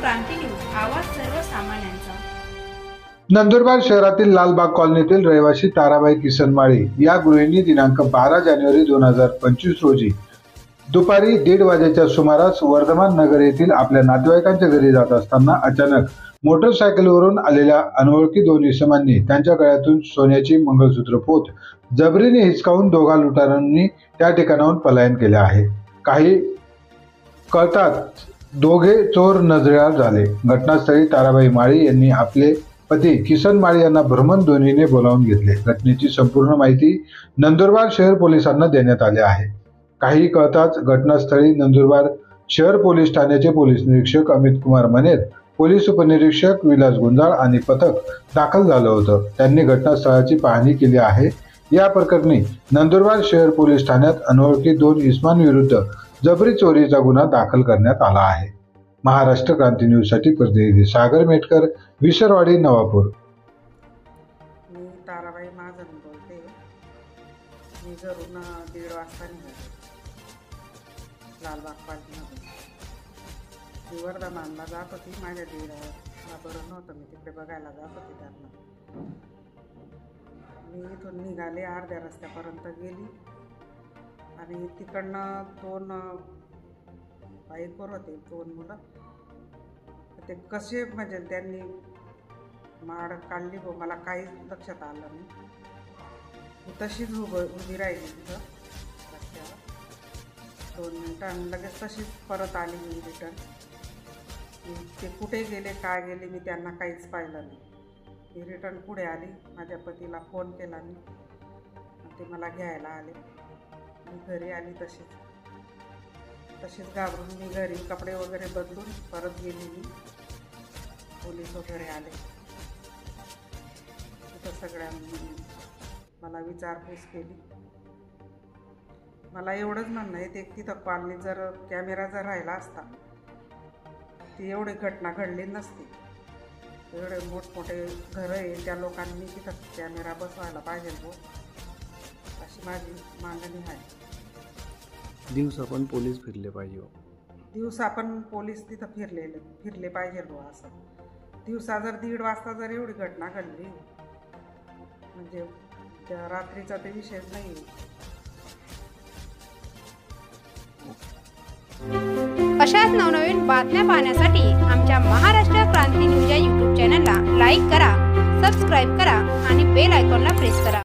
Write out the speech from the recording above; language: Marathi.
क्रांती न्यूज, आवाज सर्वसामान्यांचा। नंदुरबार शहरातील लालबाग कॉलनीतील रहिवासी ताराबाई किसन माळी या गृहिणी दिनांक 12 जानेवारी 2025 रोजी दुपारी 1:30 वाजेच्या सुमारास वर्धमान नगर येथील आपल्या नातेवाईकांच्या घरी जात असताना अचानक मोटरसायकलवरून आलेल्या अनोळखी दोन इसमांनी त्यांच्या गळ्यातून सोन्याची मंगळसूत्र पोत जबरीने हिसकावून दोघा लुटारांनी त्या ठिकाणाहून पलायन केले आहे। काही कळताच दोघे चोर नजरेआड झाले। घटनास्थळी ताराबाई माळी यांनी आपले पती किसन माळी यांना भ्रमणध्वनीने बोलावून घेतले। घटनेची संपूर्ण माहिती नंदुरबार शहर पोलिसांना देण्यात आली आहे। काही कळताच घटनास्थळी नंदुरबार शहर पोलीस ठाण्याचे पोलीस निरीक्षक अमित कुमार मनेर, पोलीस उपनिरीक्षक विलास गुंजाळ आणि पथक दाखल झालं होतं। त्यांनी घटनास्थळाची पाहणी केली आहे। या प्रकरणी नंदुरबार शहर पोलीस ठाण्यात अनोळखी दोन इसमांविरुद्ध जबरी चोरीचा गुन्हा दाखल करण्यात आला आहे। महाराष्ट्र क्रांती न्यूज साठी प्रतिनिधी सागर मेटकर, विसरवाडी, नवापूर। मी ताराबाई महाजन बोलते। मी घरून 1:30 वाजता निघाले लालबाग कॉलनीमधून। मी वर्धमानला जात होती। माझ्या दीराला बरं नव्हतं, मी तिकडे बघायला जात होते त्यांना। मी इथून निघाले, अर्ध्या रस्त्यापर्यंत गेली आणि तिकडनं दोन बाईकवर होते, दोन मुलं। ते कसे म्हणजे त्यांनी माड काढली व मला काहीच लक्षात आलं नाही। मी तशीच उभी राहिली तिथं रस्त्यावर 2 मिनटं आणि लगेच तशीच परत आली मी रिटर्न। ते कुठे गेले काय गेले मी त्यांना काहीच पाहिलं नाही। मी रिटर्न पुढे आली, माझ्या पतीला फोन केला मी, ते मला घ्यायला आले। मी घरी आली तशीच घाबरून मी घरी कपडे वगैरे बदलून परत गेली। मी पोलीस वगैरे आले, तिथं सगळ्यांनी मला विचारपूस केली। मला एवढंच म्हणणं आहे, ते तिथं कॉलनीत जर कॅमेरा जर राहिला असता ती एवढी घटना घडली नसती। एवढे मोठमोठे घरं आहे, त्या लोकांनी तिथं कॅमेरा बसवायला पाहिजे हो, अशी माझी मागणी आहे। दिवसा पण पोलीस फिरले पाहिजे, दिवसा पण पोलीस तिथं फिरले पाहिजे हो। असं दिवसा जर 1:30 वाजता जर एवढी घटना घडली म्हणजे त्या रात्रीचा ते विषयच नाही। अशाच नवनवीन बातम्या पाहण्यासाठी आमच्या महाराष्ट्र क्रांती न्यूज या YouTube चॅनलला लाईक करा, सबस्क्राईब करा आणि बेल आयकॉनला प्रेस करा।